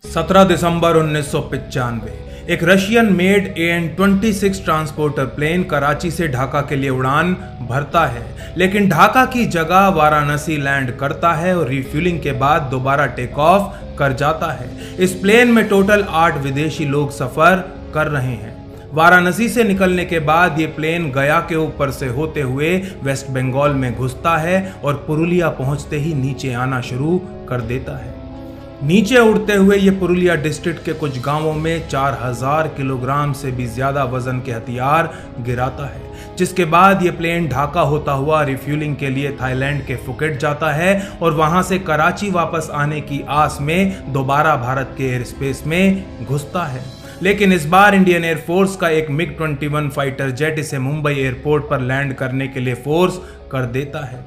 17 दिसंबर 1995 एक Russian made AN-26 transporter plane Karachi से ढाका के लिए उड़ान भरता है, लेकिन ढाका की जगह वाराणसी लैंड करता है और रिफ्यूलिंग के बाद दोबारा टेक ऑफ कर जाता है। इस प्लेन में टोटल 8 विदेशी लोग सफर कर रहे हैं। वाराणसी से निकलने के बाद ये प्लेन गया के ऊपर से होते हुए वेस्ट बंगाल में घुसता है और पुरुलिया पहुंचते ही नीचे आना शुरू कर देता है। नीचे उड़ते हुए ये पुरुलिया डिस्ट्रिक्ट के कुछ गांवों में 4000 किलोग्राम से भी ज्यादा वजन के हथियार गिराता है, जिसके बाद ये प्लेन ढाका होता हुआ रिफ्यूलिंग के लिए थाईलैंड के फुकेट जाता है और वहां से कराची वापस आने की आस में दोबारा भारत के एयर स्पेस में घुसता है। लेकिन इस बार इंडियन एयरफोर्स का एक MiG-21 फाइटर जेट इसे मुंबई एयरपोर्ट पर लैंड करने के लिए फोर्स कर देता है।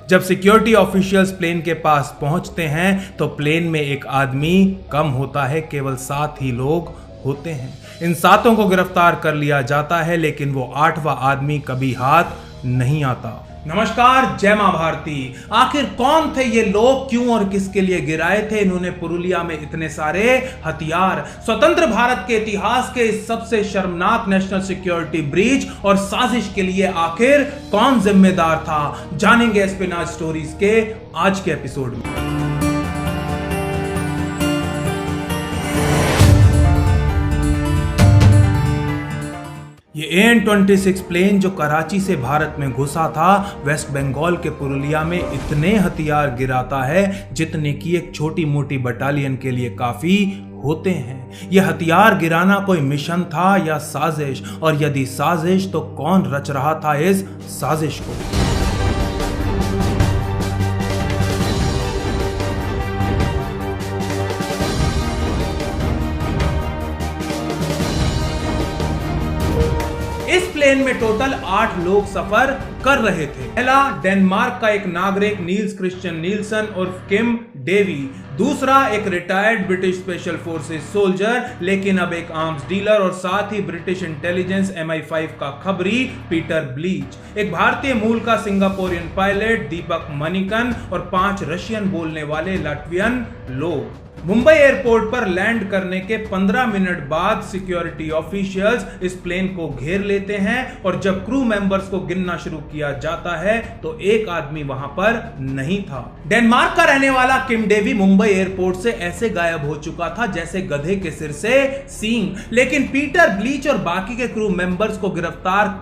जब सिक्योरिटी ऑफिशियल्स प्लेन के पास पहुंचते हैं तो प्लेन में एक आदमी कम होता है, केवल 7 ही लोग होते हैं। इन 7 को गिरफ्तार कर लिया जाता है, लेकिन वो 8वां आदमी कभी हाथ नहीं आता। नमस्कार, जय मां भारती। आखिर कौन थे ये लोग, क्यों और किसके लिए गिराए थे इन्होंने पुरुलिया में इतने सारे हथियार? स्वतंत्र भारत के इतिहास के इस सबसे शर्मनाक नेशनल सिक्योरिटी ब्रीच और साजिश के लिए आखिर कौन जिम्मेदार था, जानेंगे एस्पेनाज स्टोरीज के आज के एपिसोड में। ये AN-26 प्लेन जो कराची से भारत में घुसा था, वेस्ट बंगाल के पुरुलिया में इतने हथियार गिराता है जितने की एक छोटी मोटी बटालियन के लिए काफी होते हैं। यह हथियार गिराना कोई मिशन था या साजिश, और यदि साजिश तो कौन रच रहा था इस साजिश को? इस प्लेन में टोटल 8 लोग सफर कर रहे थे। पहला डेनमार्क का एक नागरिक नील्स क्रिश्चियन नील्सन और किम डेवी, दूसरा एक retired British special forces soldier लेकिन अब एक आर्म्स डीलर और साथ ही ब्रिटिश इंटेलिजेंस MI5 का खबरी पीटर ब्लीच, एक भारतीय मूल का सिंगापुरियन पायलट दीपक मणिकन और 5 रशियन बोलने वाले लाटवियन लोग। मुंबई एयरपोर्ट पर लैंड करने के 15 मिनट बाद सिक्योरिटी ऑफिशियल्स इस प्लेन को घेर लेते हैं और जब क्रू मेंबर्स को गिनना शुरू किया जाता है तो एक आदमी वहां पर नहीं था। डेनमार्क का रहने वाला किम डेवी मुंबई एयरपोर्ट से ऐसे गायब हो चुका था जैसे गधे के सिर से सींग, लेकिन पीटर ब्लीच और बाकी के क्रू मेंबर्स को गिरफ्तार